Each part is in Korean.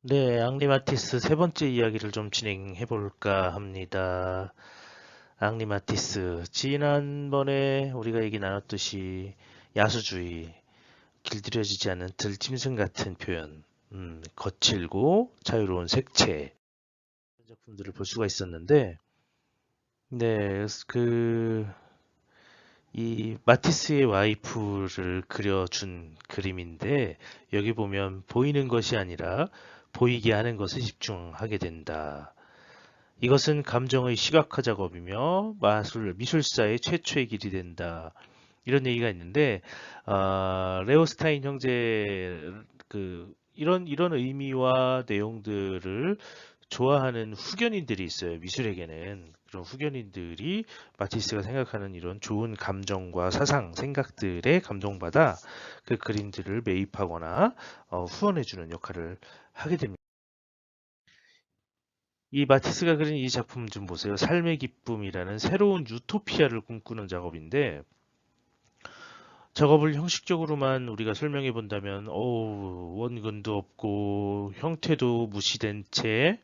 네, 앙리마티스 세 번째 이야기를 좀 진행해 볼까 합니다. 앙리마티스, 지난번에 우리가 얘기 나눴듯이 야수주의, 길들여지지 않는 들짐승 같은 표현, 거칠고 자유로운 색채, 이런 작품들을 볼 수가 있었는데, 네, 이 마티스의 와이프를 그려준 그림인데, 여기 보면 보이는 것이 아니라 보이게 하는 것에 집중하게 된다. 이것은 감정의 시각화 작업이며 미술사의 최초의 길이 된다. 이런 얘기가 있는데, 레오스타인 형제 이런 의미와 내용들을 좋아하는 후견인들이 있어요. 미술에게는 그런 후견인들이 마티스가 생각하는 이런 좋은 감정과 사상, 생각들에 감동받아 그 그림들을 매입하거나 후원해주는 역할을 하게 됩니다. 이 마티스가 그린 이 작품 좀 보세요. 삶의 기쁨이라는 새로운 유토피아를 꿈꾸는 작업인데 작업을 형식적으로만 우리가 설명해 본다면 원근도 없고 형태도 무시된 채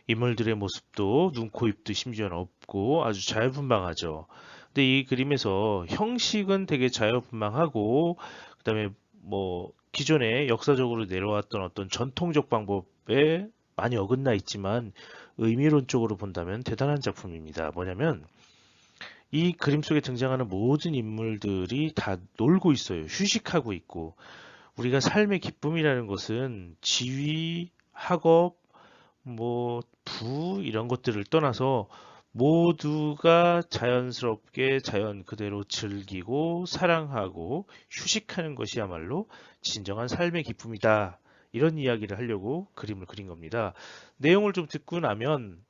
인물들의 모습도 눈, 코, 입도 심지어는 없고 아주 자유분방하죠. 근데 이 그림에서 형식은 되게 자유분방하고 그다음에 뭐 기존에 역사적으로 내려왔던 어떤 전통적 방법에 많이 어긋나 있지만 의미론적으로 본다면 대단한 작품입니다. 뭐냐면 이 그림 속에 등장하는 모든 인물들이 다 놀고 있어요. 휴식하고 있고 우리가 삶의 기쁨이라는 것은 지위, 학업, 이런 것들을 떠나서 모두가 자연스럽게 자연 그대로 즐기고 사랑하고 휴식하는 것이야말로 진정한 삶의 기쁨이다. 이런 이야기를 하려고 그림을 그린 겁니다. 내용을 좀 듣고 나면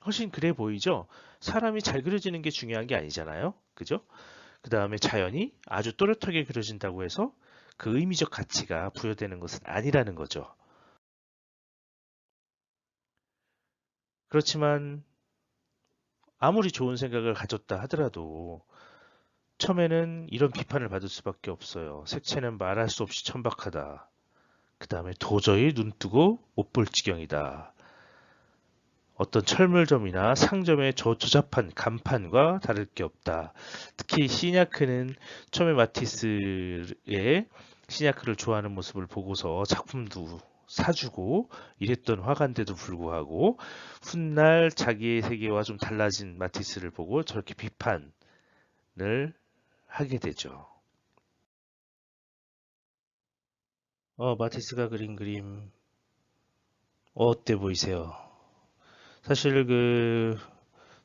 훨씬 그래 보이죠? 사람이 잘 그려지는 게 중요한 게 아니잖아요. 그죠? 그 다음에 자연이 아주 또렷하게 그려진다고 해서 그 의미적 가치가 부여되는 것은 아니라는 거죠. 그렇지만 아무리 좋은 생각을 가졌다 하더라도 처음에는 이런 비판을 받을 수밖에 없어요. 색채는 말할 수 없이 천박하다. 그 다음에 도저히 눈 뜨고 못 볼 지경이다. 어떤 철물점이나 상점의 저조잡한 간판과 다를 게 없다. 특히 시냐크는 처음에 마티스의 시냐크를 좋아하는 모습을 보고서 작품도 사주고 이랬던 화가인데도 불구하고 훗날 자기의 세계와 좀 달라진 마티스를 보고 저렇게 비판을 하게 되죠. 마티스가 그린 그림 어때 보이세요? 사실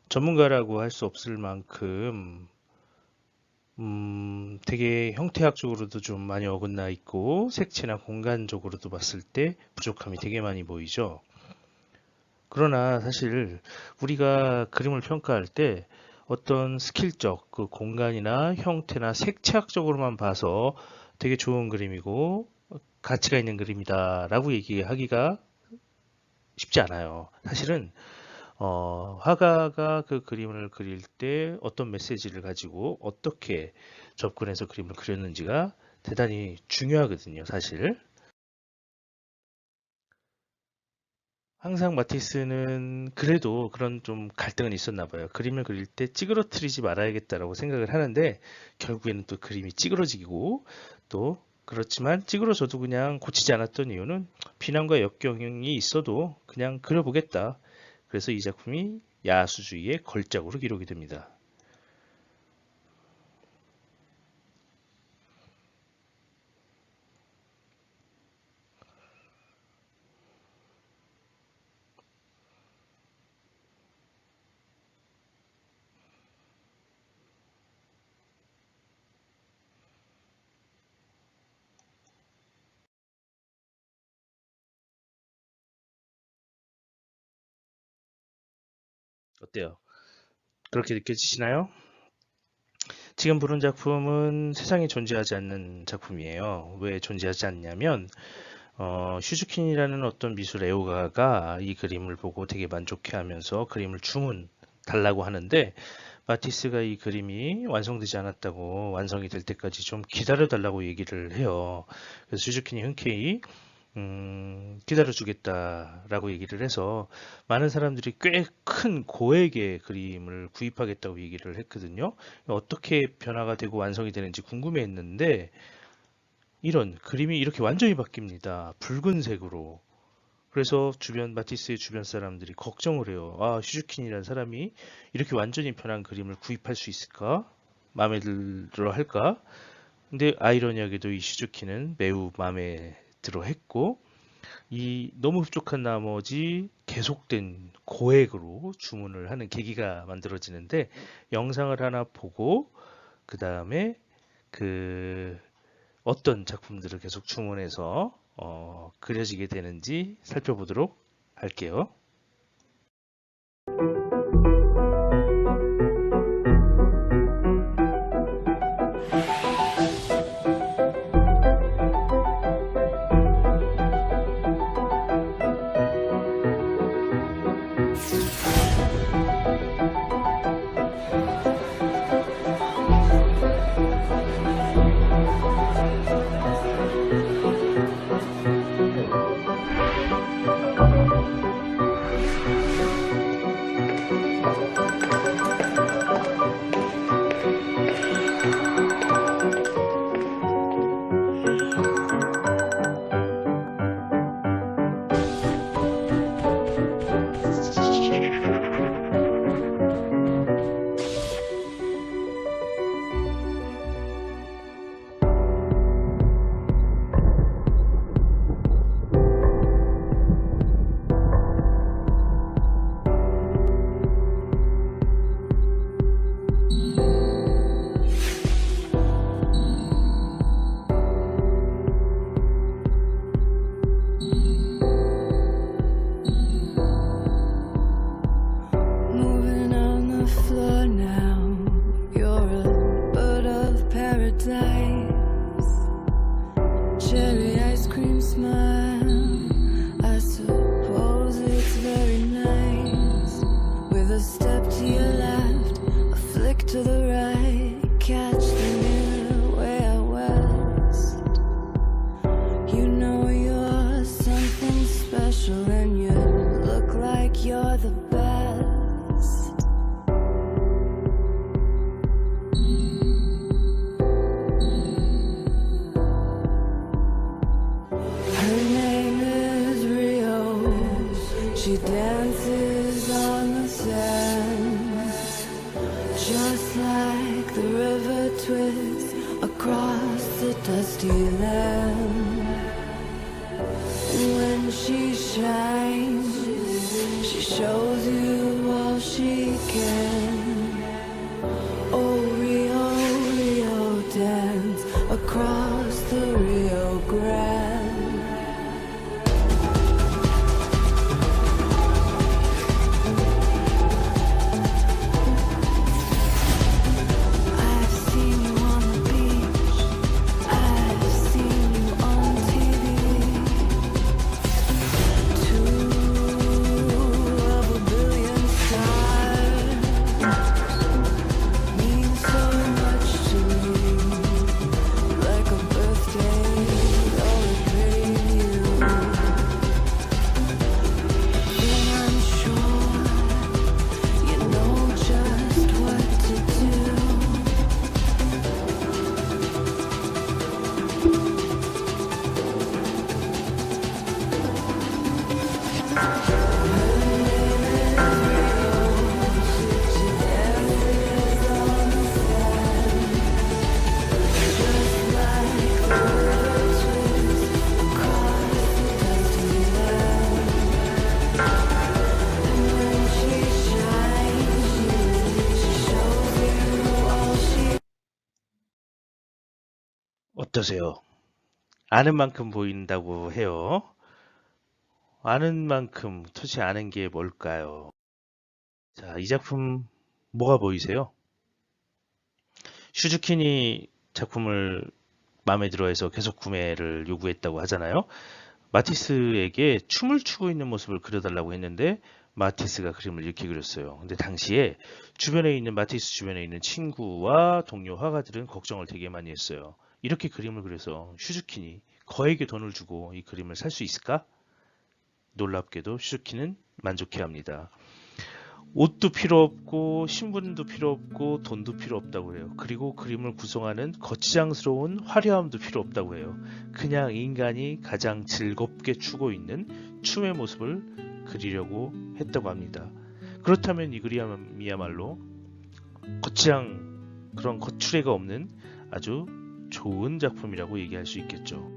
전문가라고 할 수 없을 만큼 되게 형태학적으로도 좀 많이 어긋나 있고 색채나 공간적으로도 봤을 때 부족함이 되게 많이 보이죠. 그러나 사실 우리가 그림을 평가할 때 어떤 스킬적 그 공간이나 형태나 색채학적으로만 봐서 되게 좋은 그림이고 가치가 있는 그림이다라고 얘기하기가 쉽지 않아요. 사실은 화가가 그 그림을 그릴 때 어떤 메시지를 가지고 어떻게 접근해서 그림을 그렸는지가 대단히 중요하거든요, 사실. 항상 마티스는 그래도 그런 좀 갈등은 있었나 봐요. 그림을 그릴 때 찌그러뜨리지 말아야겠다라고 생각을 하는데 결국에는 또 그림이 찌그러지고 또 그렇지만 찌그러져도 그냥 고치지 않았던 이유는 비난과 역경이 있어도 그냥 그려보겠다. 그래서 이 작품이 야수주의의 걸작으로 기록이 됩니다. 어때요? 그렇게 느껴지시나요? 지금 부른 작품은 세상에 존재하지 않는 작품이에요. 왜 존재하지 않냐면 슈즈킨이라는 어떤 미술 애호가가 이 그림을 보고 되게 만족해하면서 그림을 주문 달라고 하는데 마티스가 이 그림이 완성되지 않았다고 완성이 될 때까지 좀 기다려 달라고 얘기를 해요. 그래서 슈즈킨이 흔쾌히 기다려주겠다라고 얘기를 해서 많은 사람들이 꽤 큰 고액의 그림을 구입하겠다고 얘기를 했거든요. 어떻게 변화가 되고 완성이 되는지 궁금해했는데 이런 그림이 이렇게 완전히 바뀝니다. 붉은색으로. 그래서 마티스의 주변 사람들이 걱정을 해요. 아, 슈즈킨이라는 사람이 이렇게 완전히 변한 그림을 구입할 수 있을까? 마음에 들어 할까? 근데 아이러니하게도 이 슈즈키는 매우 마음에 들어 했고, 이 너무 흡족한 나머지 계속된 고액으로 주문을 하는 계기가 만들어지는데, 영상을 하나 보고 그 다음에 그 어떤 작품들을 계속 주문해서 그려지게 되는지 살펴보도록 할게요. Moving on the floor now. You're a bird of paradise. Cherry ice cream smile. I suppose it's very nice. With a step to your left, a flick to the right. Catch the mirror way out west. You know you're something special, and you look like you're the best. Her name is Rio. She dances on the sand, just like the river twists across the dusty land. And when she shines, she shows you all she can. Oh, Rio, Rio, dance across the Rio Grande. I've seen you on the beach. I've seen you on TV. Two of a billion stars mean so much to me. Like a birthday or a pretty view. Then I'm sure you know just what to do. 어떠세요? 아는 만큼 보인다고 해요. 아는 만큼 도대체 아는 게 뭘까요? 자, 이 작품 뭐가 보이세요? 슈즈킨이 작품을 마음에 들어해서 계속 구매를 요구했다고 하잖아요. 마티스에게 춤을 추고 있는 모습을 그려달라고 했는데 마티스가 그림을 이렇게 그렸어요. 근데 당시에 마티스 주변에 있는 친구와 동료 화가들은 걱정을 되게 많이 했어요. 이렇게 그림을 그려서 슈즈키니 거액의 돈을 주고 이 그림을 살 수 있을까? 놀랍게도 슈즈키는 만족해합니다. 옷도 필요 없고 신분도 필요 없고 돈도 필요 없다고 해요. 그리고 그림을 구성하는 거치장스러운 화려함도 필요 없다고 해요. 그냥 인간이 가장 즐겁게 추고 있는 춤의 모습을 그리려고 했다고 합니다. 그렇다면 이 그림이야말로 거치장 그런 거추레가 없는 아주 좋은 작품이라고 얘기할 수 있겠죠.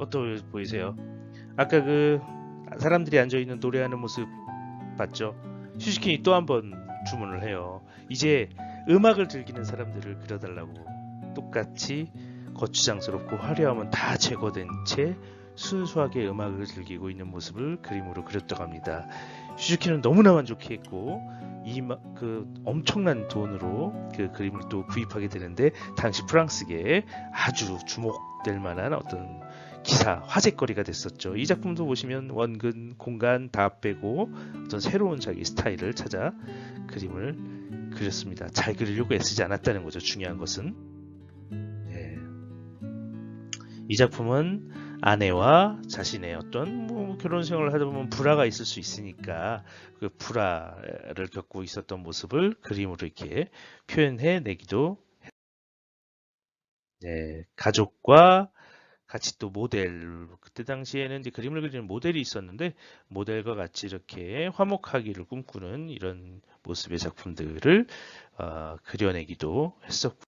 어떠 보이세요? 아까 그 사람들이 앉아있는 노래하는 모습 봤죠? 슈즈키니 또 한 번 주문을 해요. 이제 음악을 즐기는 사람들을 그려달라고. 똑같이 거추장스럽고 화려함은 다 제거된 채 순수하게 음악을 즐기고 있는 모습을 그림으로 그렸다고 합니다. 슈즈키는 너무나 만족했고 그 엄청난 돈으로 그 그림을 또 구입하게 되는데 당시 프랑스계에 아주 주목될 만한 어떤 기사, 화제거리가 됐었죠. 이 작품도 보시면 원근, 공간 다 빼고 어떤 새로운 자기 스타일을 찾아 그림을 그렸습니다. 잘 그리려고 애쓰지 않았다는 거죠. 중요한 것은. 네. 이 작품은 아내와 자신의 어떤 결혼 생활을 하다 보면 불화가 있을 수 있으니까 그 불화를 겪고 있었던 모습을 그림으로 이렇게 표현해 내기도 했습니다. 네, 가족과 같이 또 모델, 그때 당시에는 이제 그림을 그리는 모델이 있었는데 모델과 같이 이렇게 화목하기를 꿈꾸는 이런 모습의 작품들을 그려내기도 했었고,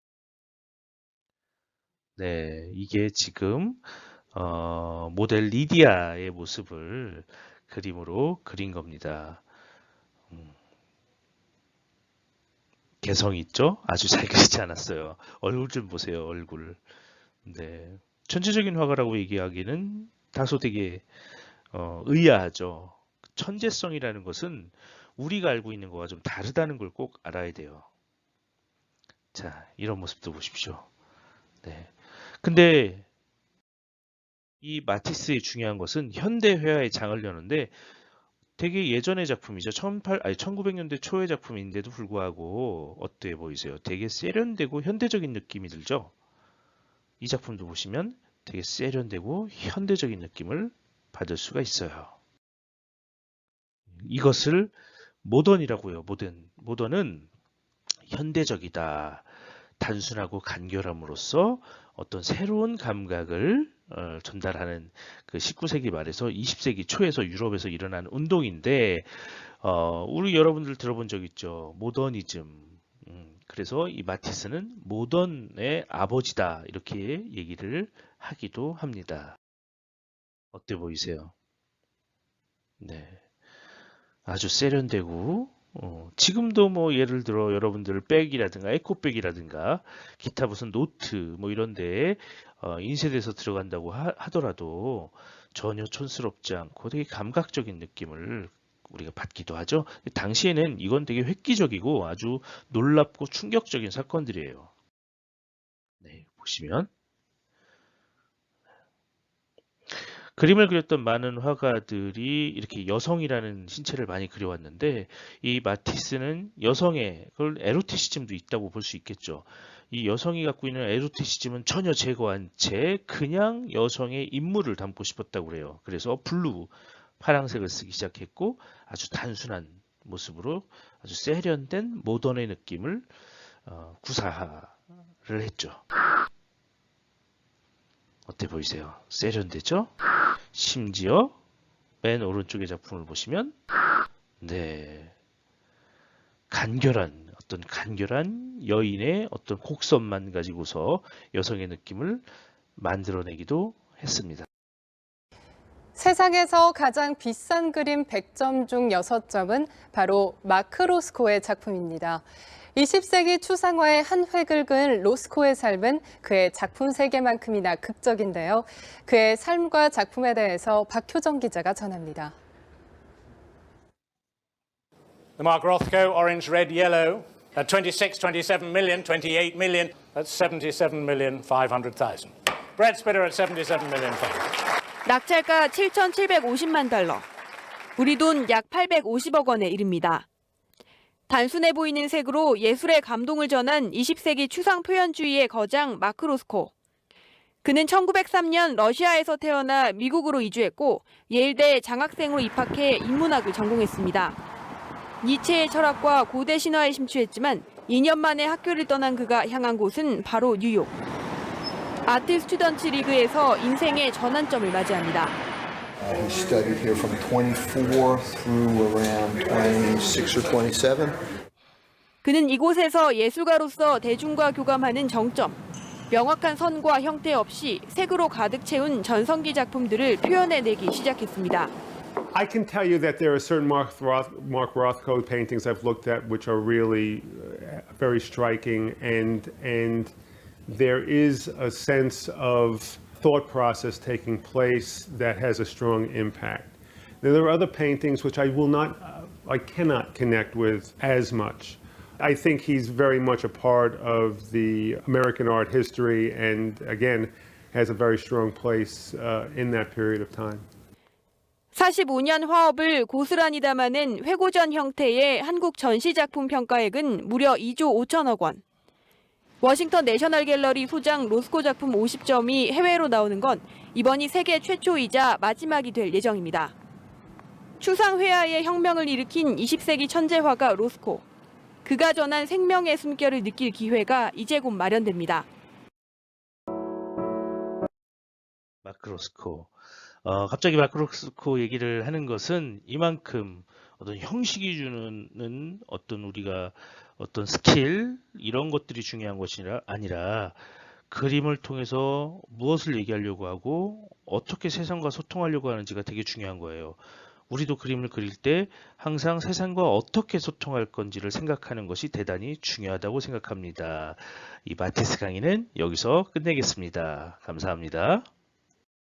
네, 이게 지금 모델 리디아의 모습을 그림으로 그린 겁니다. 개성 있죠? 아주 잘 그리지 않았어요. 얼굴 좀 보세요, 얼굴. 네. 천재적인 화가라고 얘기하기는 다소 되게 의아하죠. 천재성이라는 것은 우리가 알고 있는 것과 좀 다르다는 걸 꼭 알아야 돼요. 자, 이런 모습도 보십시오. 네. 근데 이 마티스의 중요한 것은 현대 회화의 장을 여는데 되게 예전의 작품이죠. 1900년대 초의 작품인데도 불구하고 어때 보이세요? 되게 세련되고 현대적인 느낌이 들죠? 이 작품도 보시면 되게 세련되고 현대적인 느낌을 받을 수가 있어요. 이것을 모던이라고 해요. 모던은 현대적이다. 단순하고 간결함으로써 어떤 새로운 감각을 전달하는 그 19세기 말에서 20세기 초에서 유럽에서 일어난 운동인데 우리 여러분들 들어본 적 있죠? 모더니즘. 그래서 이 마티스는 모던의 아버지다 이렇게 얘기를 하기도 합니다. 어때 보이세요? 네, 아주 세련되고 지금도 뭐 예를 들어 여러분들 백이라든가 에코백이라든가 기타 무슨 노트 뭐 이런 데에 인쇄돼서 들어간다고 하더라도 전혀 촌스럽지 않고 되게 감각적인 느낌을 우리가 받기도 하죠. 당시에는 이건 되게 획기적이고 아주 놀랍고 충격적인 사건들이에요. 네, 보시면 그림을 그렸던 많은 화가들이 이렇게 여성이라는 신체를 많이 그려왔는데 이 마티스는 여성의 그걸 에로티시즘도 있다고 볼 수 있겠죠. 이 여성이 갖고 있는 에로티시즘은 전혀 제거한 채 그냥 여성의 인물을 담고 싶었다고 그래요. 그래서 블루, 파란색을 쓰기 시작했고 아주 단순한 모습으로 아주 세련된 모던의 느낌을 구사를 했죠. 어때 보이세요? 세련되죠? 심지어 맨 오른쪽의 작품을 보시면 네, 간결한 여인의 어떤 곡선만 가지고서 여성의 느낌을 만들어내기도 했습니다. 세상에서 가장 비싼 그림 100점 중 6점은 바로 마크 로스코의 작품입니다. 20세기 추상화의 한 획을 그은 로스코의 삶은 그의 작품 세계만큼이나 극적인데요. 그의 삶과 작품에 대해서 박효정 기자가 전합니다. The Mark Rothko, orange, red, yellow, at 26, 27 million, 28 million, that's 77,500,000. Brad Spitter at 77 million. 낙찰가 7,750만 달러. 우리 돈 약 850억 원에 이릅니다. 단순해 보이는 색으로 예술의 감동을 전한 20세기 추상 표현주의의 거장 마크 로스코. 그는 1903년 러시아에서 태어나 미국으로 이주했고 예일대 장학생으로 입학해 인문학을 전공했습니다. 니체의 철학과 고대 신화에 심취했지만 2년 만에 학교를 떠난 그가 향한 곳은 바로 뉴욕. 아트 스튜던트 리그에서 인생의 전환점을 맞이합니다. He studied here from 24 through around 26 or 27. 그는 이곳에서 예술가로서 대중과 교감하는 정점, 명확한 선과 형태 없이 색으로 가득 채운 전성기 작품들을 표현해내기 시작했습니다. I can tell you that there are certain Mark Rothko paintings I've looked at which are really very striking, and there is a sense of thought process taking place that has a strong impact. Now, there are other paintings which I cannot connect with as much. I think he's very much a part of the American art history, and again, has a very strong place in that period of time. 45년 화업을 고스란히 담아낸 회고전 형태의 한국 전시작품 평가액은 무려 2조 5천억 원. 워싱턴 내셔널 갤러리 소장 로스코 작품 50점이 해외로 나오는 건 이번이 세계 최초이자 마지막이 될 예정입니다. 추상회화의 혁명을 일으킨 20세기 천재화가 로스코. 그가 전한 생명의 숨결을 느낄 기회가 이제 곧 마련됩니다. 마크 로스코. 갑자기 마크 로스코 얘기를 하는 것은 이만큼 어떤 형식이 주는 어떤 우리가 어떤 스킬 이런 것들이 중요한 것이 아니라 그림을 통해서 무엇을 얘기하려고 하고 어떻게 세상과 소통하려고 하는지가 되게 중요한 거예요. 우리도 그림을 그릴 때 항상 세상과 어떻게 소통할 건지를 생각하는 것이 대단히 중요하다고 생각합니다. 이 마티스 강의는 여기서 끝내겠습니다. 감사합니다.